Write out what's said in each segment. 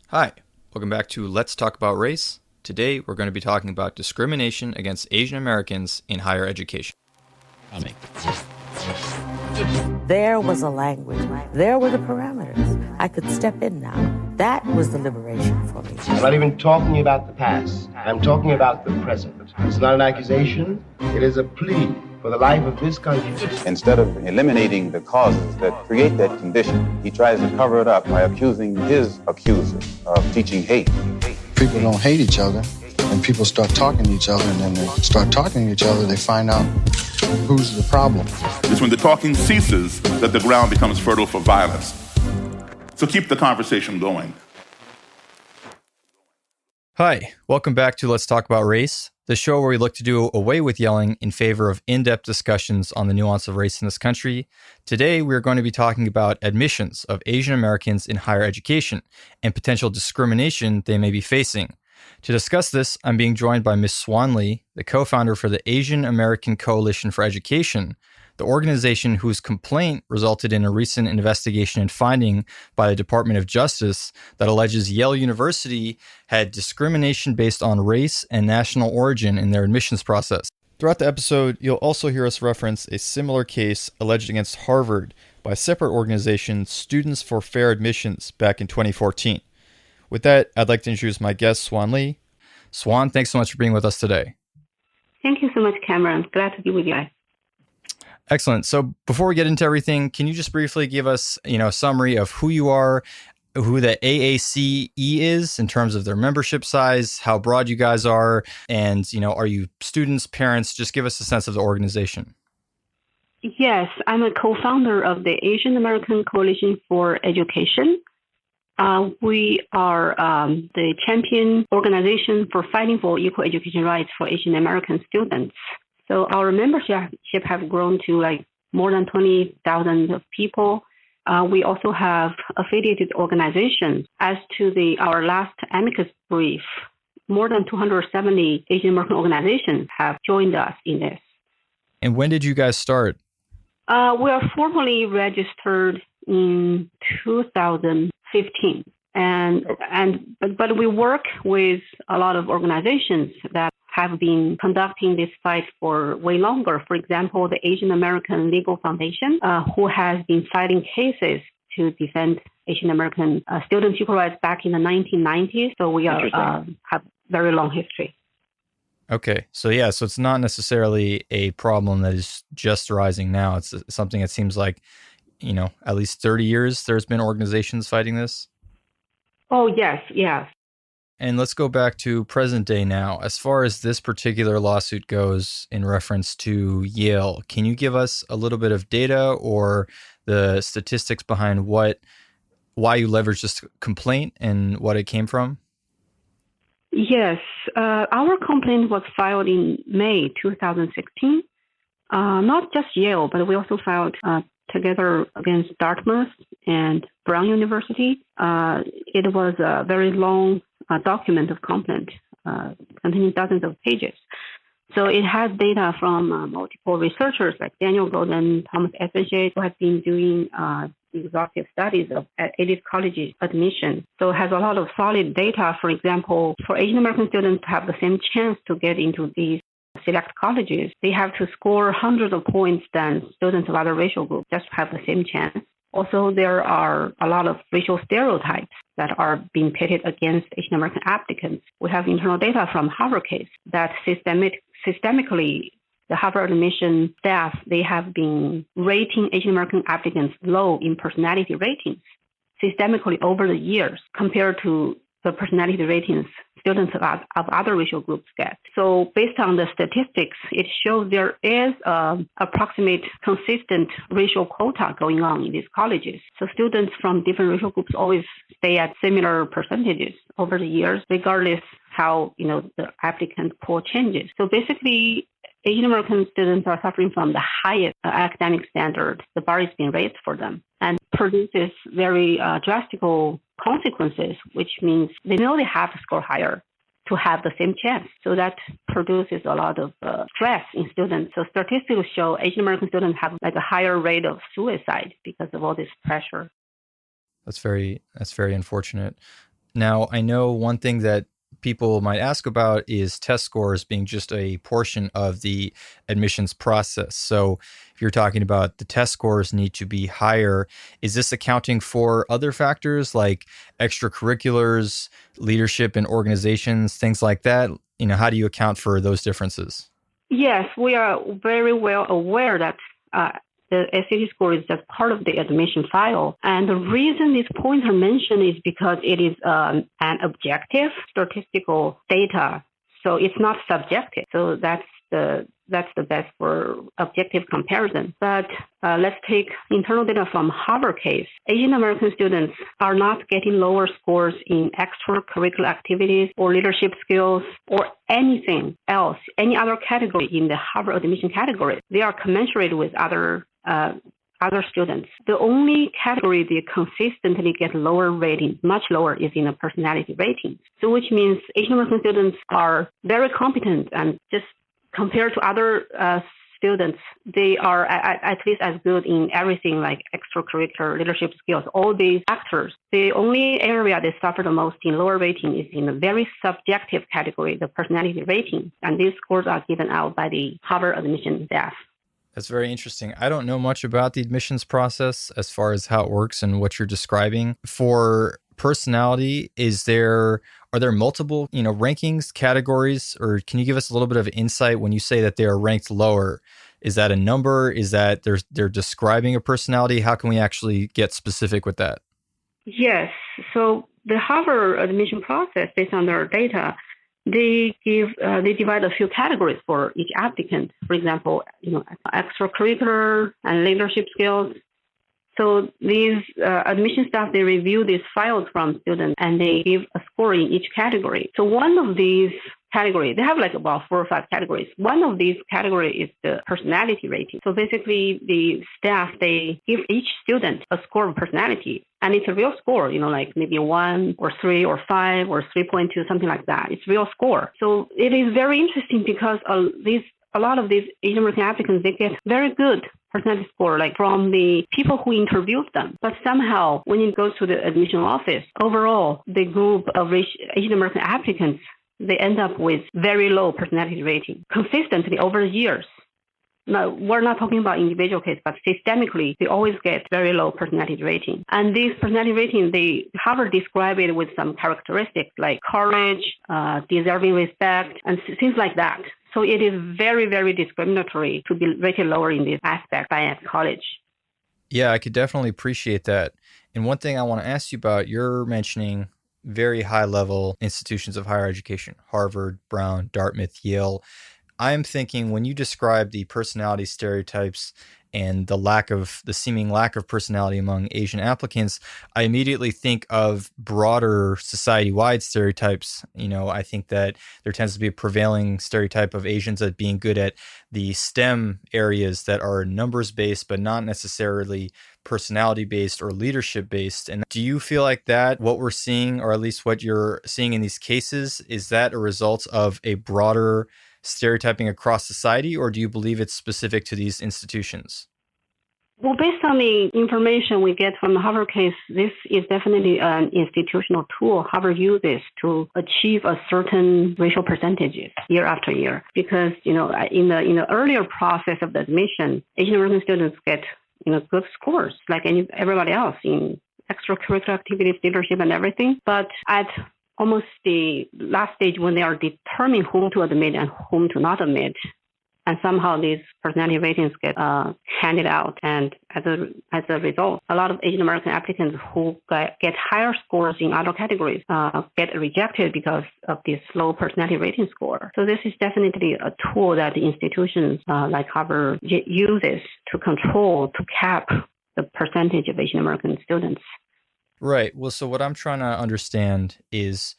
Hi, welcome back to Let's Talk About Race. Today we're going to be talking about discrimination against Asian Americans in higher education. There was a language. There were the parameters. I could step in now. That was the liberation for me. I'm not even talking about the past. I'm talking about the present. It's not an accusation. It is a plea for the life of this country. Instead of eliminating the causes that create that condition, he tries to cover it up by accusing his accusers of teaching hate. People don't hate each other, and people start talking to each other, and then they start talking to each other, they find out who's the problem. It's when the talking ceases that the ground becomes fertile for violence. So keep the conversation going. Hi, welcome back to Let's Talk About Race, the show where we look to do away with yelling in favor of in-depth discussions on the nuance of race in this country. Today, we're going to be talking about admissions of Asian Americans in higher education and potential discrimination they may be facing. To discuss this, I'm being joined by Ms. Swan Lee, the co-founder for the Asian American Coalition for Education, the organization whose complaint resulted in a recent investigation and finding by the Department of Justice that alleges Yale University had discrimination based on race and national origin in their admissions process. Throughout the episode, you'll also hear us reference a similar case alleged against Harvard by a separate organization, Students for Fair Admissions, back in 2014. With that, I'd like to introduce my guest, Swan Lee. Swan, thanks so much for being with us today. Thank you so much, Cameron. Glad to be with you. Excellent. So before we get into everything, can you just briefly give us, a summary of who you are, who the AACE is in terms of their membership size, how broad you guys are, and, are you students, parents? Just give us a sense of the organization. Yes, I'm a co-founder of the Asian American Coalition for Education. We are the champion organization for fighting for equal education rights for Asian American students. So our membership have grown to more than 20,000 people. We also have affiliated organizations. As to our last amicus brief, more than 270 Asian American organizations have joined us in this. And when did you guys start? We are formally registered in 2015. But we work with a lot of organizations that have been conducting this fight for way longer. For example, the Asian American Legal Foundation, who has been fighting cases to defend Asian American students' equal rights back in the 1990s. So we have very long history. Okay. So it's not necessarily a problem that is just rising now. It's something that seems like, at least 30 years there's been organizations fighting this. Oh, yes. And let's go back to present day now. As far as this particular lawsuit goes in reference to Yale, can you give us a little bit of data or the statistics behind why you leveraged this complaint and what it came from? Yes. Our complaint was filed in May 2016. Not just Yale, but we also filed together against Dartmouth and Brown University. It was a very long document of complaint containing dozens of pages. So it has data from multiple researchers like Daniel Golden, Thomas Essenshade, who have been doing exhaustive studies of elite colleges admission. So it has a lot of solid data. For example, for Asian American students to have the same chance to get into these select colleges, they have to score hundreds of points than students of other racial groups just to have the same chance. Also, there are a lot of racial stereotypes that are being pitted against Asian American applicants. We have internal data from Harvard case that systemically, the Harvard admission staff, they have been rating Asian American applicants low in personality ratings systemically over the years compared to the personality ratings students of other racial groups get. So based on the statistics, it shows there is approximate consistent racial quota going on in these colleges. So students from different racial groups always stay at similar percentages over the years, regardless how the applicant pool changes. So basically, Asian American students are suffering from the highest academic standard. The bar is being raised for them and produces very drastic consequences, which means they know they have to score higher to have the same chance. So that produces a lot of stress in students. So statistics show Asian American students have a higher rate of suicide because of all this pressure. That's very unfortunate. Now, I know one thing that people might ask about is test scores being just a portion of the admissions process. So if you're talking about the test scores need to be higher, is this accounting for other factors like extracurriculars, leadership in organizations, things like that? How do you account for those differences? Yes, we are very well aware that the SAT score is just part of the admission file. And the reason these points are mentioned is because it is an objective statistical data. So it's not subjective. So that's the best for objective comparison. But let's take internal data from Harvard case. Asian American students are not getting lower scores in extracurricular activities or leadership skills or anything else, any other category in the Harvard admission category. They are commensurate with other students. The only category they consistently get lower rating, much lower, is in the personality rating. So which means Asian American students are very competent, and just compared to other students, they are at least as good in everything like extracurricular, leadership skills, all these factors. The only area they suffer the most in lower rating is in a very subjective category, the personality rating. And these scores are given out by the Harvard admission staff. That's very interesting. I don't know much about the admissions process as far as how it works and what you're describing. For personality, are there multiple, rankings, categories, or can you give us a little bit of insight when you say that they are ranked lower? Is that a number? Is that they're describing a personality? How can we actually get specific with that? Yes. So the Harvard admission process, based on their data, they divide a few categories for each applicant. For example, extracurricular and leadership skills. So these admission staff, they review these files from students and they give a score in each category. So one of these categories, they have like about 4 or 5 categories. One of these categories is the personality rating. So basically the staff, they give each student a score of personality. And it's a real score, like maybe 1 or 3 or 5 or 3.2, something like that. It's real score. So it is very interesting because a lot of these Asian American applicants, they get very good personality score, like from the people who interviewed them. But somehow, when it goes to the admission office, overall, the group of Asian American applicants, they end up with very low personality rating consistently over the years. Now, we're not talking about individual case, but systemically, they always get very low personality rating. And these personality ratings, Harvard describe it with some characteristics like courage, deserving respect, and things like that. So it is very, very discriminatory to be rated lower in this aspect by a college. Yeah, I could definitely appreciate that. And one thing I want to ask you about, you're mentioning very high-level institutions of higher education, Harvard, Brown, Dartmouth, Yale. I'm thinking when you describe the personality stereotypes and the seeming lack of personality among Asian applicants, I immediately think of broader society-wide stereotypes. I think that there tends to be a prevailing stereotype of Asians as being good at the STEM areas that are numbers-based, but not necessarily personality-based or leadership-based. And do you feel like that, what we're seeing, or at least what you're seeing in these cases, is that a result of a broader stereotyping across society, or do you believe it's specific to these institutions? Well, based on the information we get from the Harvard case, this is definitely an institutional tool Harvard uses to achieve a certain racial percentages year after year. Because, in the earlier process of the admission, Asian American students get, good scores like everybody else in extracurricular activities, leadership, and everything. But at almost the last stage, when they are determining whom to admit and whom to not admit, and somehow these personality ratings get handed out, and as a result, a lot of Asian American applicants who get higher scores in other categories get rejected because of this low personality rating score. So this is definitely a tool that the institutions like Harvard uses to cap the percentage of Asian American students. Right. Well, so what I'm trying to understand is,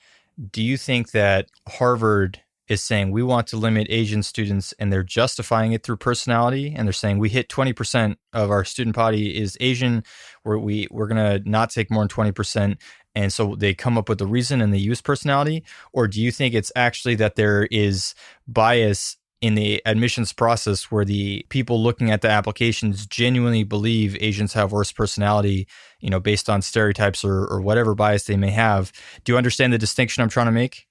do you think that Harvard is saying we want to limit Asian students and they're justifying it through personality, and they're saying we hit 20% of our student body is Asian, we're going to not take more than 20%, and so they come up with the reason and they use personality? Or do you think it's actually that there is bias in the admissions process where the people looking at the applications genuinely believe Asians have worse personality, based on stereotypes or whatever bias they may have. Do you understand the distinction I'm trying to make?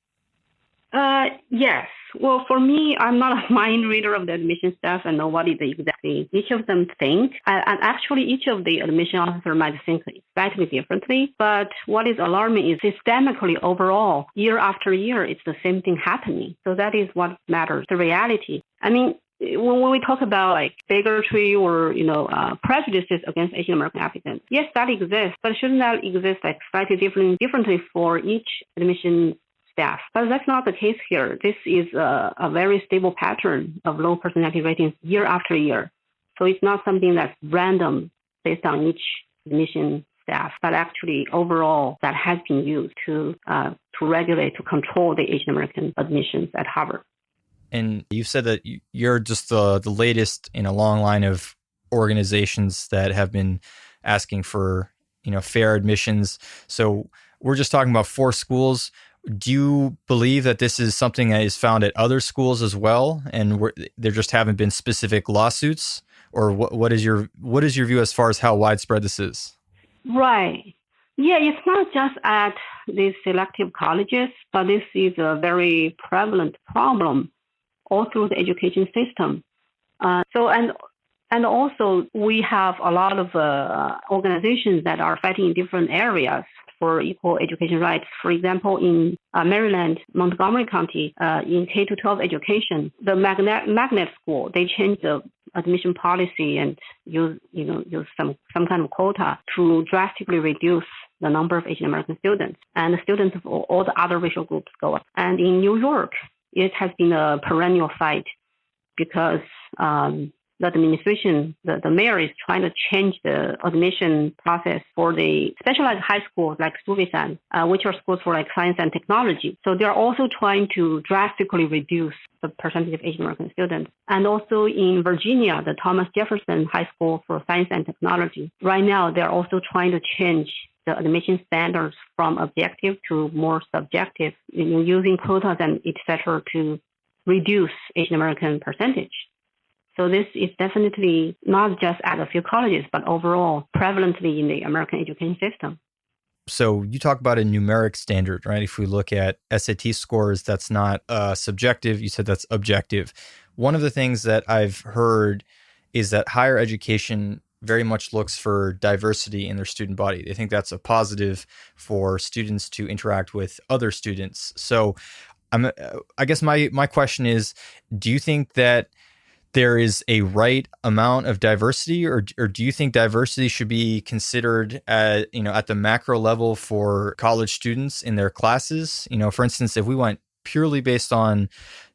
Yes. Well, for me, I'm not a mind reader of the admission staff and know what exactly each of them think. And actually, each of the admission officers might think slightly differently. But what is alarming is systemically overall, year after year, it's the same thing happening. So that is what matters, the reality. I mean, when we talk about like bigotry or prejudices against Asian American applicants, yes, that exists, but shouldn't that exist like slightly differently for each admission staff? But that's not the case here. This is a very stable pattern of low personality ratings year after year. So it's not something that's random based on each admission staff, but actually overall that has been used to regulate, to control the Asian American admissions at Harvard. And you said that you're just the latest in a long line of organizations that have been asking for, fair admissions. So we're just talking about 4 schools. Do you believe that this is something that is found at other schools as well, and there just haven't been specific lawsuits? Or what is your view as far as how widespread this is? Right. Yeah, it's not just at these selective colleges, but this is a very prevalent problem all through the education system. And also we have a lot of organizations that are fighting in different areas for equal education rights. For example, in Maryland, Montgomery County, in K-12 education, the magnet school, they changed the admission policy and use some kind of quota to drastically reduce the number of Asian American students. And the students of all the other racial groups go up. And in New York, it has been a perennial fight because the administration, the mayor is trying to change the admission process for the specialized high schools like Stuyvesant, which are schools for like science and technology. So they're also trying to drastically reduce the percentage of Asian American students. And also in Virginia, the Thomas Jefferson High School for Science and Technology, right now they're also trying to change the admission standards from objective to more subjective, using quotas and et cetera to reduce Asian American percentage. So this is definitely not just at a few colleges, but overall prevalently in the American education system. So you talk about a numeric standard, right? If we look at SAT scores, that's not subjective. You said that's objective. One of the things that I've heard is that higher education very much looks for diversity in their student body. They think that's a positive for students to interact with other students. So I guess my question is, do you think that there is a right amount of diversity, or do you think diversity should be considered at the macro level for college students in their classes? For instance, if we went purely based on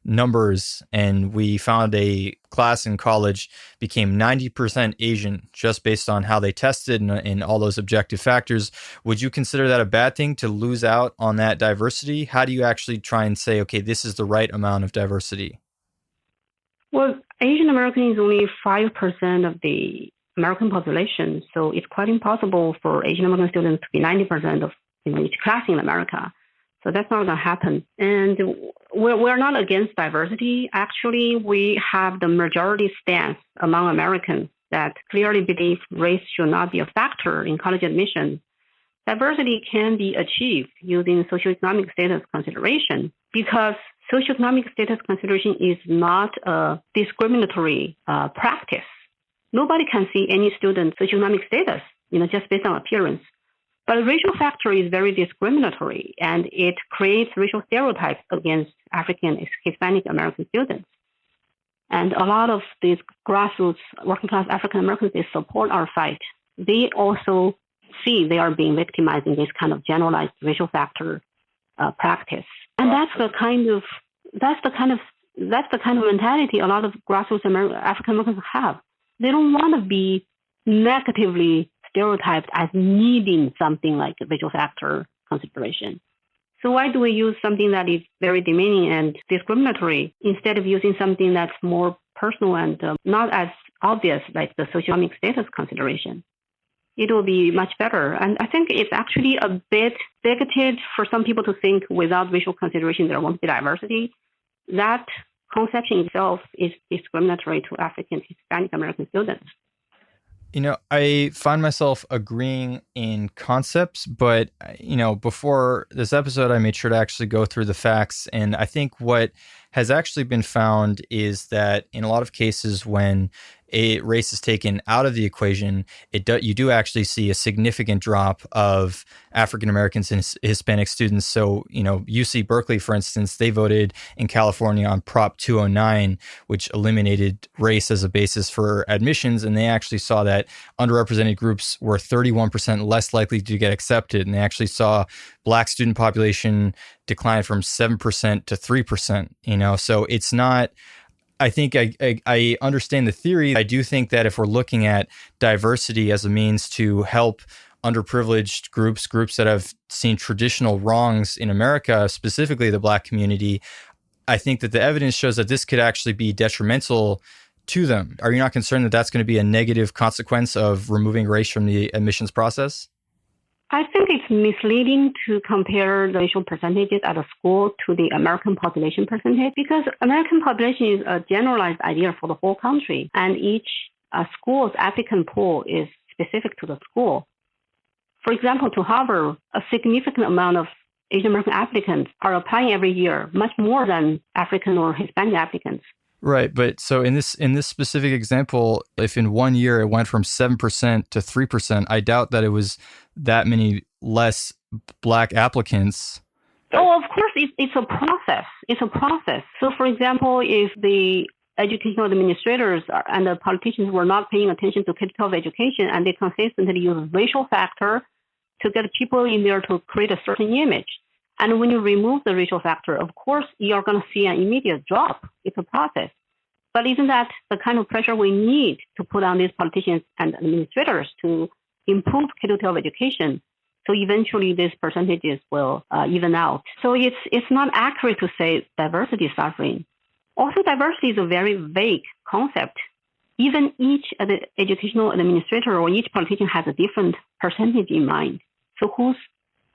numbers and we found a class in college became 90% Asian just based on how they tested and all those objective factors, would you consider that a bad thing to lose out on that diversity? How do you actually try and say, okay, this is the right amount of diversity? Well, Asian American is only 5% of the American population, so it's quite impossible for Asian American students to be 90% of each class in America. So that's not going to happen. And we're not against diversity. Actually, we have the majority stance among Americans that clearly believe race should not be a factor in college admission. Diversity can be achieved using socioeconomic status consideration because socioeconomic status consideration is not a discriminatory practice. Nobody can see any student's socioeconomic status, just based on appearance. But the racial factor is very discriminatory, and it creates racial stereotypes against African and Hispanic American students. And a lot of these grassroots working class African Americans, they support our fight. They also see they are being victimized in this kind of generalized racial factor practice. And that's the kind of mentality a lot of grassroots African Americans have. They don't want to be negatively stereotyped as needing something like a visual factor consideration. So why do we use something that is very demeaning and discriminatory instead of using something that's more personal and not as obvious like the socioeconomic status consideration? It will be much better. And I think it's actually a bit bigoted for some people to think without racial consideration there won't be diversity. That conception itself is discriminatory to African Hispanic American students. I find myself agreeing in concepts, but, before this episode, I made sure to actually go through the facts. And I think what has actually been found is that in a lot of cases, when a race is taken out of the equation, you do actually see a significant drop of African Americans and Hispanic students. So, UC Berkeley, for instance, they voted in California on Prop 209, which eliminated race as a basis for admissions. And they actually saw that underrepresented groups were 31% less likely to get accepted. And they actually saw Black student population decline from 7% to 3%, so it's not, I think I understand the theory. I do think that if we're looking at diversity as a means to help underprivileged groups that have seen traditional wrongs in America, specifically the Black community, I think that the evidence shows that this could actually be detrimental to them. Are you not concerned that that's going to be a negative consequence of removing race from the admissions process? I think it's misleading to compare the racial percentages at a school to the American population percentage, because American population is a generalized idea for the whole country, and each school's applicant pool is specific to the school. For example, to Harvard, a significant amount of Asian American applicants are applying every year, much more than African or Hispanic applicants. Right, but so in this specific example, if in 1 year it went from 7% to 3%, I doubt that it was that many less Black applicants. Oh, of course, it's a process. It's a process. So, for example, if the educational administrators and the politicians were not paying attention to K-12 education and they consistently use racial factor to get people in there to create a certain image, and when you remove the racial factor, of course, you're going to see an immediate drop. It's a process. But isn't that the kind of pressure we need to put on these politicians and administrators to improve K-12 education? So eventually these percentages will even out. So it's not accurate to say diversity is suffering. Also, diversity is a very vague concept. Even each educational administrator or each politician has a different percentage in mind. So whose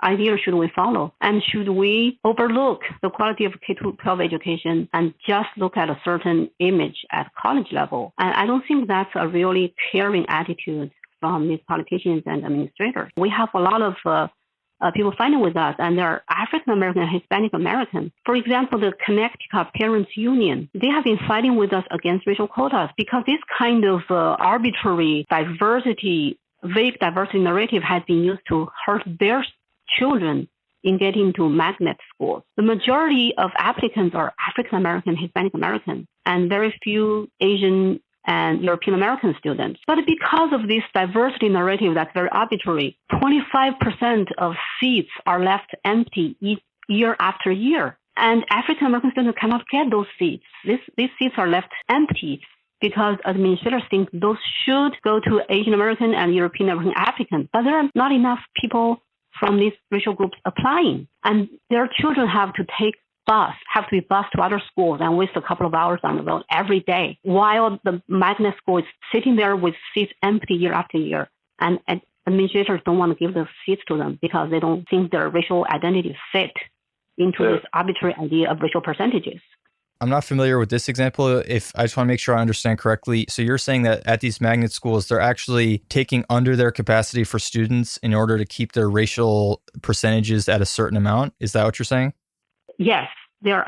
idea should we follow? And should we overlook the quality of K-12 education and just look at a certain image at college level? And I don't think that's a really caring attitude from these politicians and administrators. We have a lot of people fighting with us, and they're African American and Hispanic American. For example, the Connecticut Parents Union, they have been fighting with us against racial quotas because this kind of arbitrary diversity, vague diversity narrative has been used to hurt their children in getting to magnet schools. The majority of applicants are African American, Hispanic American, and very few Asian and European American students. But because of this diversity narrative that's very arbitrary, 25% of seats are left empty year after year. And African American students cannot get those seats. These seats are left empty because administrators think those should go to Asian American and European American applicants. But there are not enough people from these racial groups applying. And their children have to be bused to other schools and waste a couple of hours on the road every day, while the magnet school is sitting there with seats empty year after year. And administrators don't want to give the seats to them because they don't think their racial identity fit into this arbitrary idea of racial percentages. I'm not familiar with this example. If I just want to make sure I understand correctly. So you're saying that at these magnet schools, they're actually taking under their capacity for students in order to keep their racial percentages at a certain amount. Is that what you're saying? Yes. They're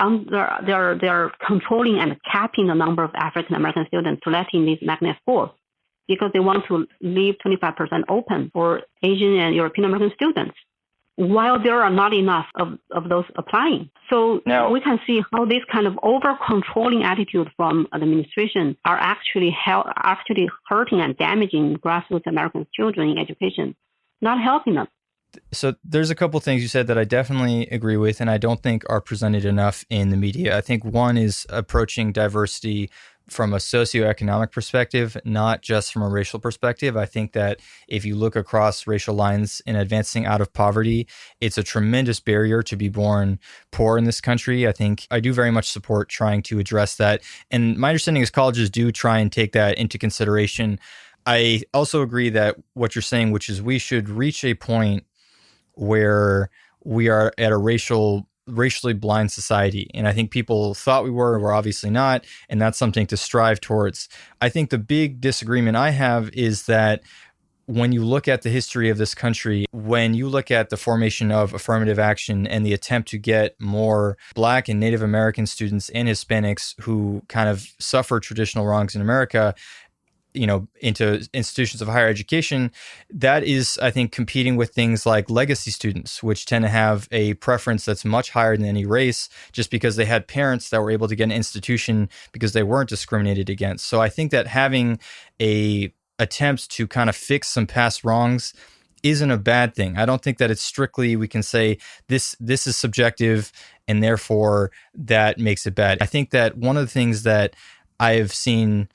controlling and capping the number of African American students to let in these magnet schools because they want to leave 25% open for Asian and European American students, while there are not enough of those applying. So now, we can see how this kind of over-controlling attitude from administration are actually hurting and damaging grassroots American children in education, not helping them. So there's a couple things you said that I definitely agree with, and I don't think are presented enough in the media. I think one is approaching diversity from a socioeconomic perspective, not just from a racial perspective. I think that if you look across racial lines in advancing out of poverty, it's a tremendous barrier to be born poor in this country. I think I do very much support trying to address that. And my understanding is colleges do try and take that into consideration. I also agree that what you're saying, which is we should reach a point where we are at a racial racially blind society. And I think people thought we're obviously not. And that's something to strive towards. I think the big disagreement I have is that when you look at the history of this country, when you look at the formation of affirmative action and the attempt to get more Black and Native American students and Hispanics who kind of suffer traditional wrongs in America, into institutions of higher education, that is, I think, competing with things like legacy students, which tend to have a preference that's much higher than any race, just because they had parents that were able to get an institution because they weren't discriminated against. So I think that having a attempt to kind of fix some past wrongs isn't a bad thing. I don't think that it's strictly, we can say this is subjective and therefore that makes it bad. I think that one of the things that I have seen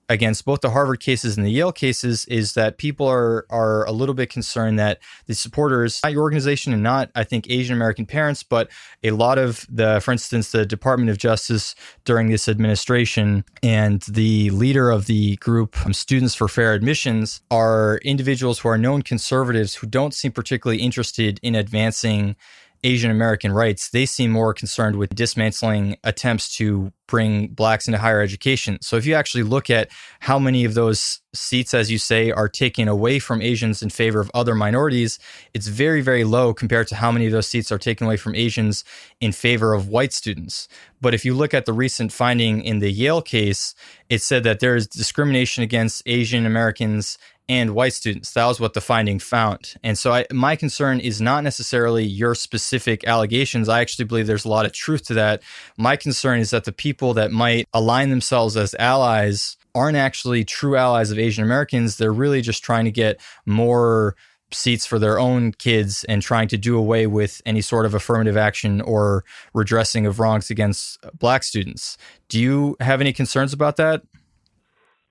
against both the Harvard cases and the Yale cases is that people are a little bit concerned that the supporters, not your organization and not, I think, Asian American parents, but a lot of for instance, the Department of Justice during this administration and the leader of the group, Students for Fair Admissions, are individuals who are known conservatives who don't seem particularly interested in advancing Asian American rights. They seem more concerned with dismantling attempts to bring Blacks into higher education. So if you actually look at how many of those seats, as you say, are taken away from Asians in favor of other minorities, it's very, very low compared to how many of those seats are taken away from Asians in favor of white students. But if you look at the recent finding in the Yale case, it said that there is discrimination against Asian Americans and white students. That was what the finding found. And so my concern is not necessarily your specific allegations. I actually believe there's a lot of truth to that. My concern is that the people that might align themselves as allies aren't actually true allies of Asian Americans. They're really just trying to get more seats for their own kids and trying to do away with any sort of affirmative action or redressing of wrongs against Black students. Do you have any concerns about that?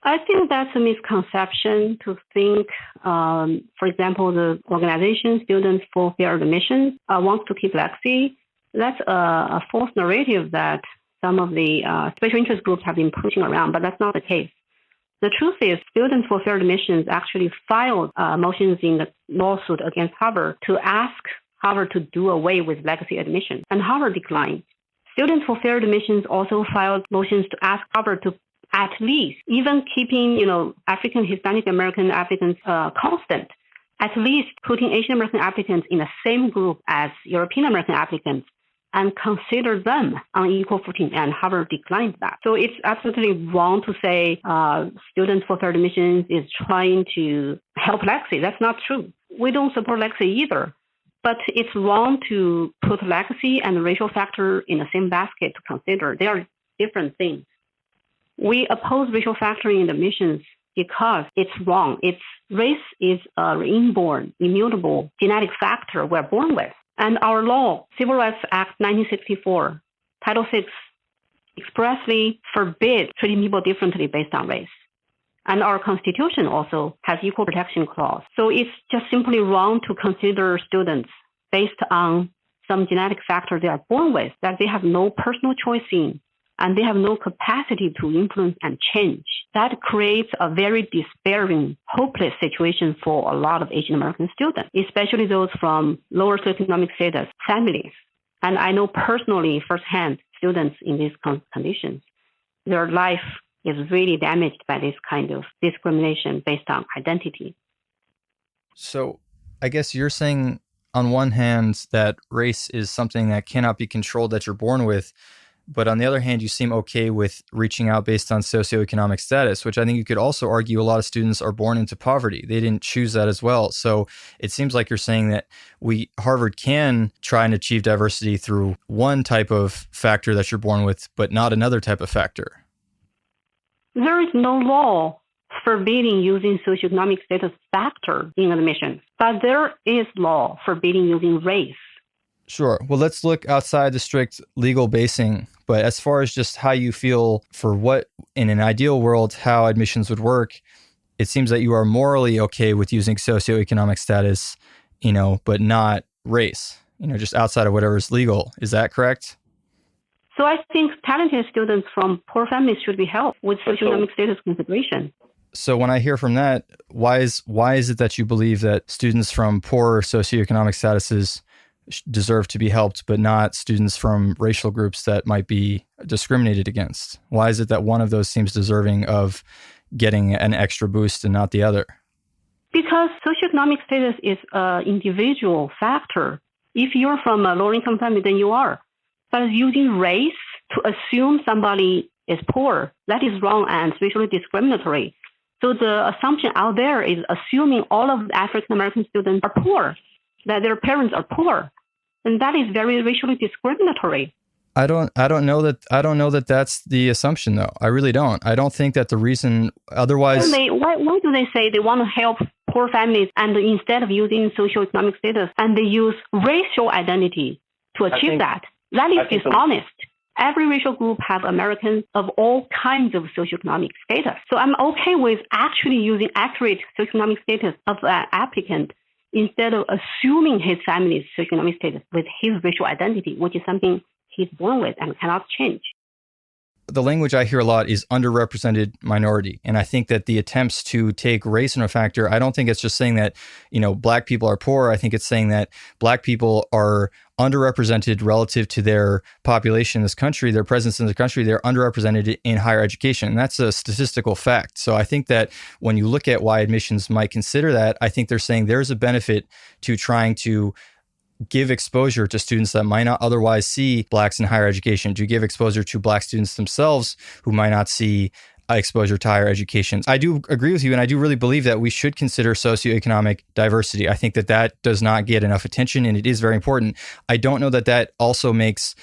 I think that's a misconception to think, for example, the organization Students for Fair Admissions wants to keep legacy. That's a false narrative that some of the special interest groups have been pushing around, but that's not the case. The truth is, Students for Fair Admissions actually filed motions in the lawsuit against Harvard to ask Harvard to do away with legacy admissions, and Harvard declined. Students for Fair Admissions also filed motions to ask Harvard to at least, even keeping, African, Hispanic American applicants constant, at least putting Asian American applicants in the same group as European American applicants and consider them on equal footing, and Harvard declined that. So it's absolutely wrong to say Students for Fair Admissions is trying to help legacy. That's not true. We don't support legacy either. But it's wrong to put legacy and racial factor in the same basket to consider. They are different things. We oppose racial factoring in admissions because it's wrong. Race is an inborn, immutable genetic factor we're born with. And our law, Civil Rights Act 1964, Title VI, expressly forbids treating people differently based on race. And our Constitution also has equal protection clause. So it's just simply wrong to consider students based on some genetic factor they are born with that they have no personal choice in, and they have no capacity to influence and change. That creates a very despairing, hopeless situation for a lot of Asian American students, especially those from lower socioeconomic status families. And I know personally, firsthand, students in these conditions. Their life is really damaged by this kind of discrimination based on identity. So I guess you're saying, on one hand, that race is something that cannot be controlled, that you're born with. But on the other hand, you seem okay with reaching out based on socioeconomic status, which I think you could also argue a lot of students are born into poverty. They didn't choose that as well. So it seems like you're saying that Harvard can try and achieve diversity through one type of factor that you're born with, but not another type of factor. There is no law forbidding using socioeconomic status factor in admissions, but there is law forbidding using race. Sure. Well, let's look outside the strict legal basing. But as far as just how you feel for what, in an ideal world, how admissions would work, it seems that you are morally okay with using socioeconomic status, but not race, just outside of whatever is legal. Is that correct? So I think talented students from poor families should be helped with socioeconomic status consideration. So when I hear from that, why is it that you believe that students from poor socioeconomic statuses should deserve to be helped, but not students from racial groups that might be discriminated against? Why is it that one of those seems deserving of getting an extra boost and not the other? Because socioeconomic status is an individual factor. If you're from a lower-income family, then you are. But using race to assume somebody is poor, that is wrong and racially discriminatory. So the assumption out there is assuming all of the African-American students are poor, that their parents are poor. And that is very racially discriminatory. I don't know that that's the assumption, though. I really don't. I don't think that the reason otherwise. Why do they say they want to help poor families and instead of using socioeconomic status, and they use racial identity to achieve that? That is dishonest. Every racial group have Americans of all kinds of socioeconomic status. So I'm okay with actually using accurate socioeconomic status of an applicant instead of assuming his family's socioeconomic status with his racial identity, which is something he's born with and cannot change. The language I hear a lot is underrepresented minority. And I think that the attempts to take race into a factor, I don't think it's just saying that, Black people are poor. I think it's saying that Black people are underrepresented relative to their population in this country, their presence in the country. They're underrepresented in higher education. And that's a statistical fact. So I think that when you look at why admissions might consider that, I think they're saying there's a benefit to trying to give exposure to students that might not otherwise see Blacks in higher education, to give exposure to Black students themselves who might not see exposure to higher education. I do agree with you, and I do really believe that we should consider socioeconomic diversity. I think that that does not get enough attention, and it is very important. I don't know that that also makes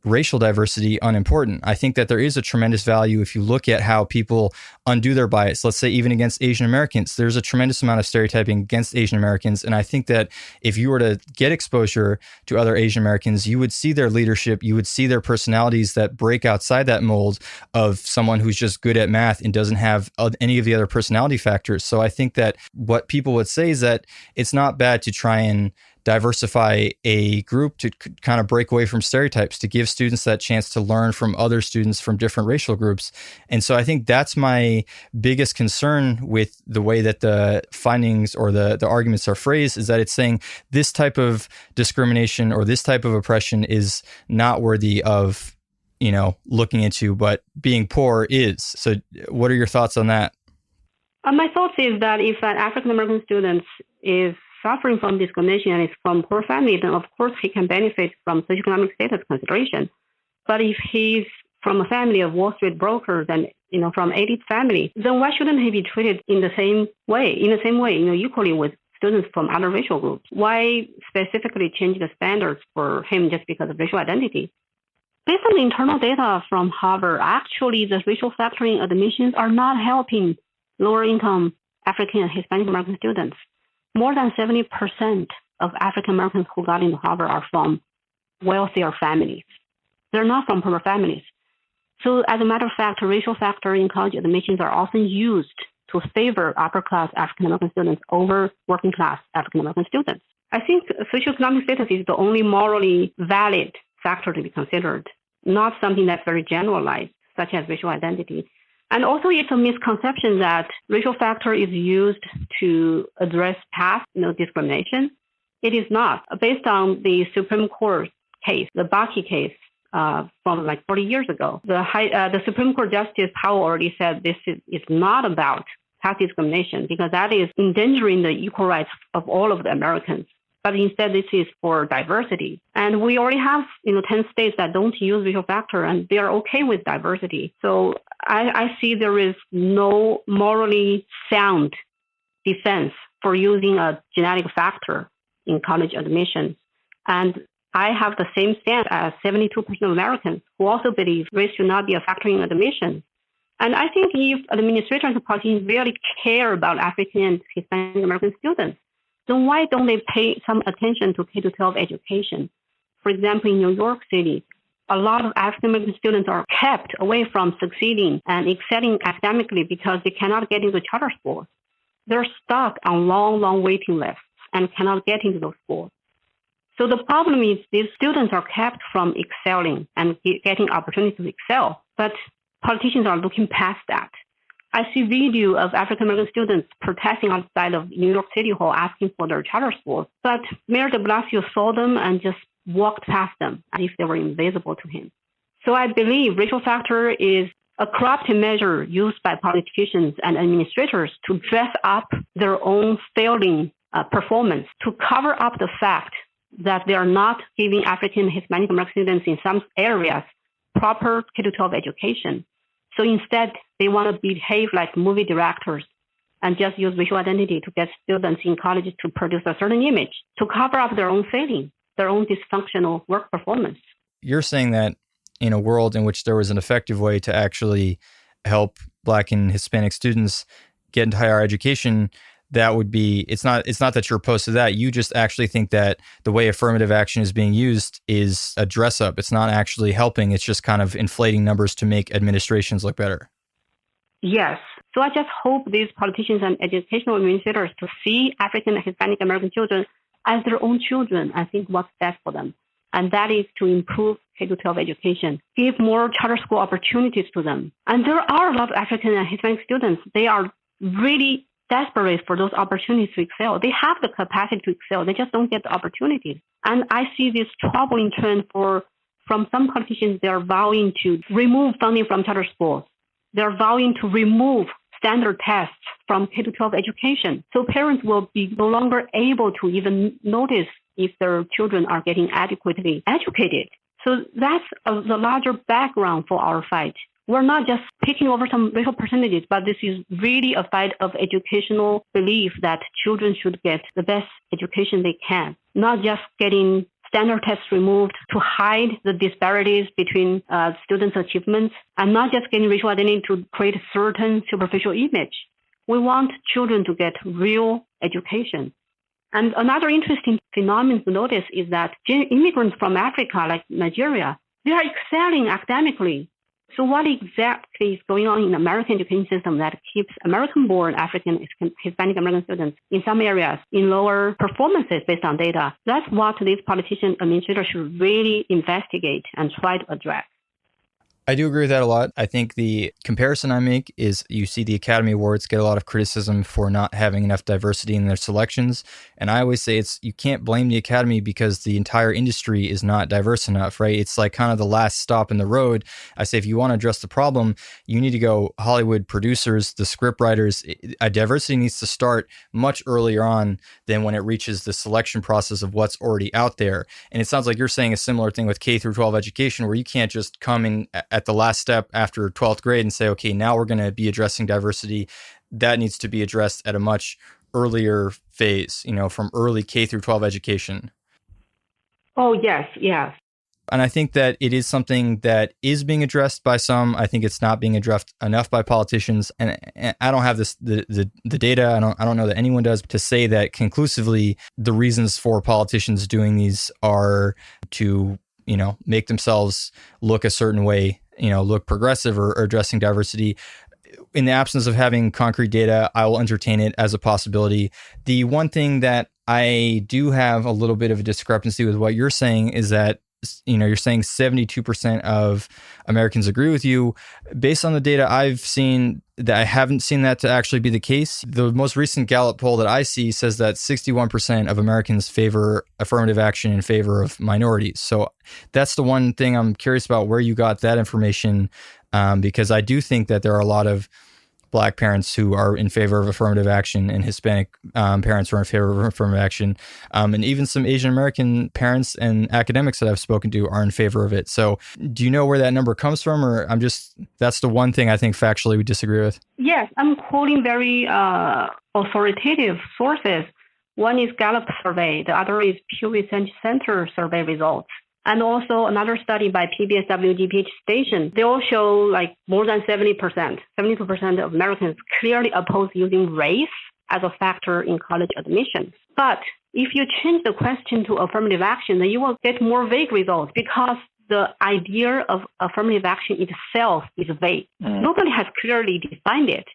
racial diversity unimportant. I think that there is a tremendous value if you look at how people undo their bias. Let's say even against Asian Americans, there's a tremendous amount of stereotyping against Asian Americans. And I think that if you were to get exposure to other Asian Americans, you would see their leadership, you would see their personalities that break outside that mold of someone who's just good at math and doesn't have any of the other personality factors. So I think that what people would say is that it's not bad to try and diversify a group, to kind of break away from stereotypes, to give students that chance to learn from other students from different racial groups. And so I think that's my biggest concern with the way that the findings or the arguments are phrased, is that it's saying this type of discrimination or this type of oppression is not worthy of, looking into, but being poor is. So what are your thoughts on that? My thoughts is that if an African-American student is suffering from discrimination and is from poor family, then of course he can benefit from socioeconomic status consideration. But if he's from a family of Wall Street brokers and from elite family, then why shouldn't he be treated in the same way, equally with students from other racial groups? Why specifically change the standards for him just because of racial identity? Based on the internal data from Harvard, actually the racial factoring admissions are not helping lower income African and Hispanic American students. More than 70% of African Americans who got into Harvard are from wealthier families. They're not from poorer families. So as a matter of fact, racial factor in college admissions are often used to favor upper-class African American students over working-class African American students. I think socioeconomic status is the only morally valid factor to be considered, not something that's very generalized, such as racial identity. And also, it's a misconception that racial factor is used to address past discrimination. It is not. Based on the Supreme Court case, the Bakke case from like 40 years ago, the Supreme Court Justice Powell already said this is not about past discrimination, because that is endangering the equal rights of all of the Americans. But instead, this is for diversity. And we already have 10 states that don't use racial factor, and they are okay with diversity. So I see there is no morally sound defense for using a genetic factor in college admission. And I have the same stance as 72% of Americans who also believe race should not be a factor in admission. And I think if administrators and politicians really care about African and Hispanic American students, then why don't they pay some attention to K-12 education? For example, in New York City, a lot of African-American students are kept away from succeeding and excelling academically because they cannot get into charter schools. They're stuck on long waiting lists and cannot get into those schools. So the problem is these students are kept from excelling and getting opportunities to excel, but politicians are looking past that. I see video of African American students protesting outside of New York City Hall asking for their charter schools. But Mayor de Blasio saw them and just walked past them as if they were invisible to him. So I believe racial factor is a corrupting measure used by politicians and administrators to dress up their own failing performance, to cover up the fact that they are not giving African Hispanic American students in some areas proper K-12 education. So instead, they want to behave like movie directors and just use racial identity to get students in colleges to produce a certain image, to cover up their own failing, their own dysfunctional work performance. You're saying that in a world in which there was an effective way to actually help Black and Hispanic students get into higher education, that would be, it's not that you're opposed to that. You just actually think that the way affirmative action is being used is a dress up. It's not actually helping. It's just kind of inflating numbers to make administrations look better. Yes. So I just hope these politicians and educational administrators to see African and Hispanic American children as their own children and think what's best for them. And that is to improve K-12 education, give more charter school opportunities to them. And there are a lot of African and Hispanic students. They are really desperate for those opportunities to excel. They have the capacity to excel. They just don't get the opportunities. And I see this troubling trend from some politicians. They are vowing to remove funding from charter schools. They are vowing to remove standard tests from K-12 education. So parents will be no longer able to even notice if their children are getting adequately educated. So that's the larger background for our fight. We're not just picking over some racial percentages, but this is really a fight of educational belief that children should get the best education they can, not just getting standard tests removed to hide the disparities between students' achievements, and not just getting racial identity to create a certain superficial image. We want children to get real education. And another interesting phenomenon to notice is that immigrants from Africa, like Nigeria, they are excelling academically. So what exactly is going on in the American education system that keeps American-born African Hispanic American students in some areas in lower performances based on data? That's what these politician administrators should really investigate and try to address. I do agree with that a lot. I think the comparison I make is you see the Academy Awards get a lot of criticism for not having enough diversity in their selections. And I always say you can't blame the Academy because the entire industry is not diverse enough, right? It's like kind of the last stop in the road. I say if you want to address the problem, you need to go Hollywood producers, the script writers. Diversity needs to start much earlier on than when it reaches the selection process of what's already out there. And it sounds like you're saying a similar thing with K through 12 education, where you can't just come in at the last step after 12th grade and say, okay, now we're going to be addressing diversity. That needs to be addressed at a much earlier phase, from early K through 12 education. Oh, yes. And I think that it is something that is being addressed by some. I think it's not being addressed enough by politicians. And I don't have the data. I don't know that anyone does to say that conclusively the reasons for politicians doing these are to make themselves look a certain way, look progressive or addressing diversity. In the absence of having concrete data, I will entertain it as a possibility. The one thing that I do have a little bit of a discrepancy with what you're saying is that, you're saying 72% of Americans agree with you. Based on the data I've seen, that I haven't seen that to actually be the case. The most recent Gallup poll that I see says that 61% of Americans favor affirmative action in favor of minorities. So that's the one thing I'm curious about, where you got that information, because I do think that there are a lot of Black parents who are in favor of affirmative action and Hispanic parents who are in favor of affirmative action. And even some Asian American parents and academics that I've spoken to are in favor of it. So do you know where that number comes from? Or that's the one thing I think factually we disagree with? Yes, I'm quoting very authoritative sources. One is Gallup survey. The other is Pew Research Center survey results. And also another study by PBS WGBH station. They all show more than 72% of Americans clearly oppose using race as a factor in college admissions. But if you change the question to affirmative action, then you will get more vague results, because the idea of affirmative action itself is vague. Nobody has clearly defined it.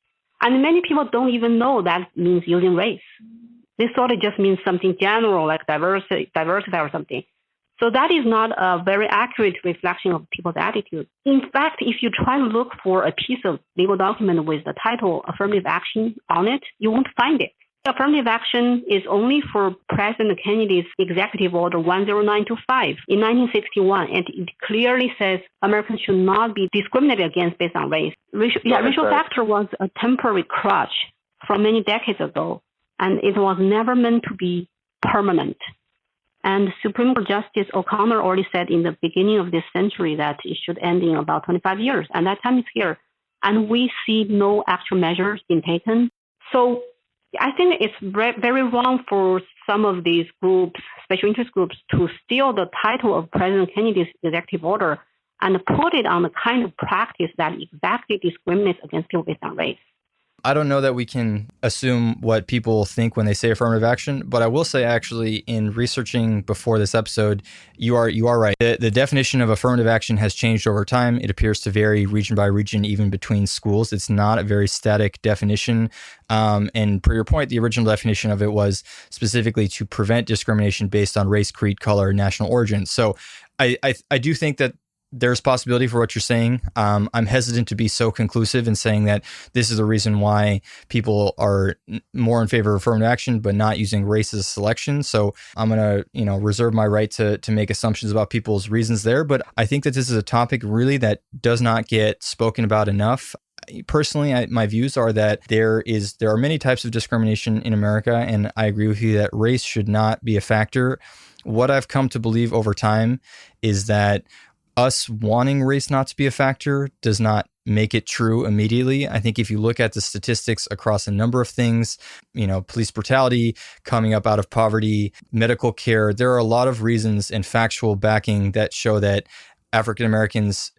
And many people don't even know that means using race. They thought it just means something general like diversity or something. So that is not a very accurate reflection of people's attitude. In fact, if you try to look for a piece of legal document with the title affirmative action on it, you won't find it. Affirmative action is only for President Kennedy's Executive Order 10925 in 1961, and it clearly says Americans should not be discriminated against based on race. Racial factor was a temporary crutch from many decades ago, and it was never meant to be permanent. And Supreme Court Justice O'Connor already said in the beginning of this century that it should end in about 25 years, and that time is here. And we see no actual measures being taken. So I think it's very wrong for some of these groups, special interest groups, to steal the title of President Kennedy's executive order and put it on the kind of practice that exactly discriminates against people based on race. I don't know that we can assume what people think when they say affirmative action, but I will say actually in researching before this episode, you are right. The definition of affirmative action has changed over time. It appears to vary region by region, even between schools. It's not a very static definition. And per your point, the original definition of it was specifically to prevent discrimination based on race, creed, color, national origin. So I do think that there's possibility for what you're saying. I'm hesitant to be so conclusive in saying that this is the reason why people are more in favor of affirmative action, but not using race as a selection. So I'm going to, reserve my right to make assumptions about people's reasons there. But I think that this is a topic really that does not get spoken about enough. Personally, my views are that there are many types of discrimination in America, and I agree with you that race should not be a factor. What I've come to believe over time is that us wanting race not to be a factor does not make it true immediately. I think if you look at the statistics across a number of things, police brutality, coming up out of poverty, medical care, there are a lot of reasons and factual backing that show that African Americans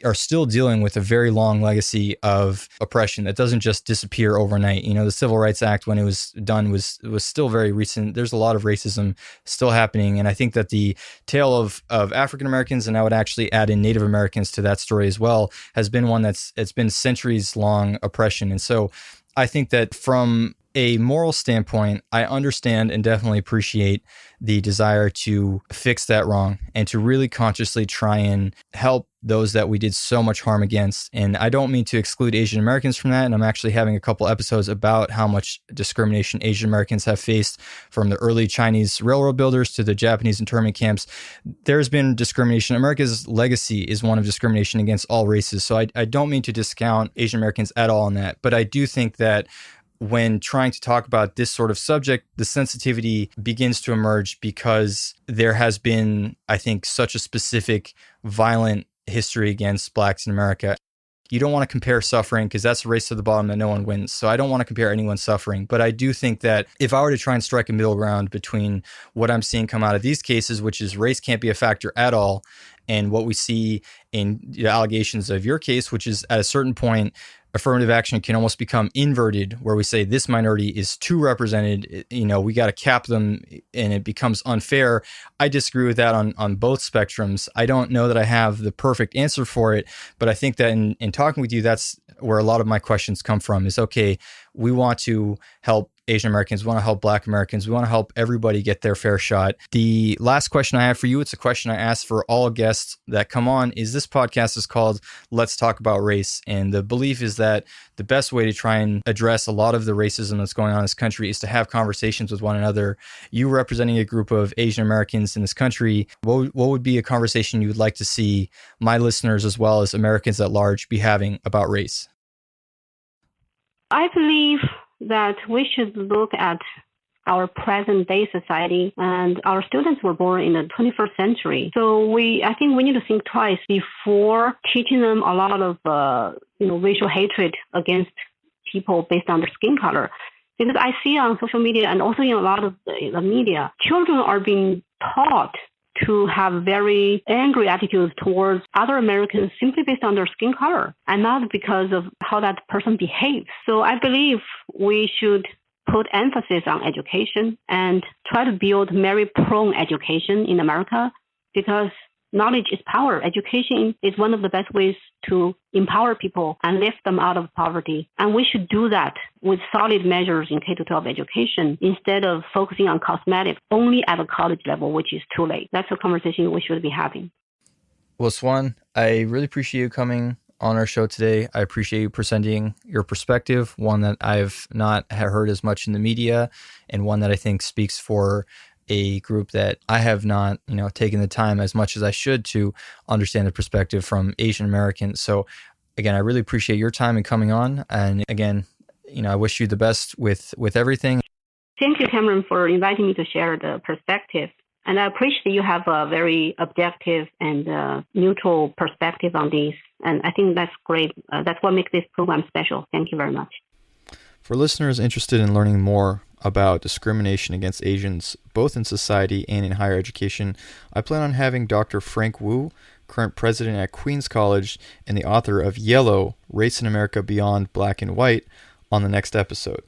are still dealing with a very long legacy of oppression that doesn't just disappear overnight. The Civil Rights Act, when it was done, was still very recent. There's a lot of racism still happening. And I think that the tale of African Americans, and I would actually add in Native Americans to that story as well, has been one it's been centuries long oppression. And so I think that from a moral standpoint, I understand and definitely appreciate the desire to fix that wrong and to really consciously try and help those that we did so much harm against. And I don't mean to exclude Asian Americans from that. And I'm actually having a couple episodes about how much discrimination Asian Americans have faced, from the early Chinese railroad builders to the Japanese internment camps. There's been discrimination. America's legacy is one of discrimination against all races. So I don't mean to discount Asian Americans at all in that. But I do think that when trying to talk about this sort of subject, the sensitivity begins to emerge because there has been, I think, such a specific violent history against Blacks in America. You don't want to compare suffering because that's a race to the bottom that no one wins. So I don't want to compare anyone's suffering. But I do think that if I were to try and strike a middle ground between what I'm seeing come out of these cases, which is race can't be a factor at all, and what we see in the allegations of your case, which is at a certain point, affirmative action can almost become inverted, where we say this minority is too represented, we got to cap them, and it becomes unfair. I disagree with that on both spectrums. I don't know that I have the perfect answer for it, but I think that in talking with you, that's where a lot of my questions come from is, okay, we want to help Asian Americans, we want to help Black Americans, we want to help everybody get their fair shot. The last question I have for you, it's a question I ask for all guests that come on, is this podcast is called Let's Talk About Race. And the belief is that the best way to try and address a lot of the racism that's going on in this country is to have conversations with one another. You representing a group of Asian Americans in this country, what would be a conversation you would like to see my listeners as well as Americans at large be having about race? I believe that we should look at our present day society, and our students were born in the 21st century. So I think we need to think twice before teaching them a lot of racial hatred against people based on their skin color. Because I see on social media and also in a lot of the media, children are being taught to have very angry attitudes towards other Americans simply based on their skin color and not because of how that person behaves. So I believe we should put emphasis on education and try to build merit-prone education in America, because knowledge is power. Education is one of the best ways to empower people and lift them out of poverty. And we should do that with solid measures in K-12 education instead of focusing on cosmetics only at the college level, which is too late. That's a conversation we should be having. Well, Swan, I really appreciate you coming on our show today. I appreciate you presenting your perspective, one that I've not heard as much in the media, and one that I think speaks for a group that I have not, taken the time as much as I should to understand the perspective from Asian Americans. So again, I really appreciate your time and coming on. And again, I wish you the best with everything. Thank you, Cameron, for inviting me to share the perspective. And I appreciate you have a very objective and neutral perspective on this. And I think that's great. That's what makes this program special. Thank you very much. For listeners interested in learning more about discrimination against Asians, both in society and in higher education, I plan on having Dr. Frank Wu, current president at Queens College and the author of Yellow, Race in America Beyond Black and White, on the next episode.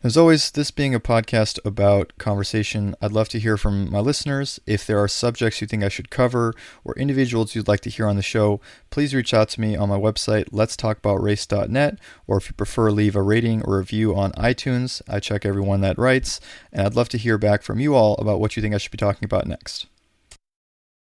As always, this being a podcast about conversation, I'd love to hear from my listeners. If there are subjects you think I should cover or individuals you'd like to hear on the show, please reach out to me on my website, letstalkaboutrace.net, or if you prefer, leave a rating or review on iTunes. I check everyone that writes, and I'd love to hear back from you all about what you think I should be talking about next.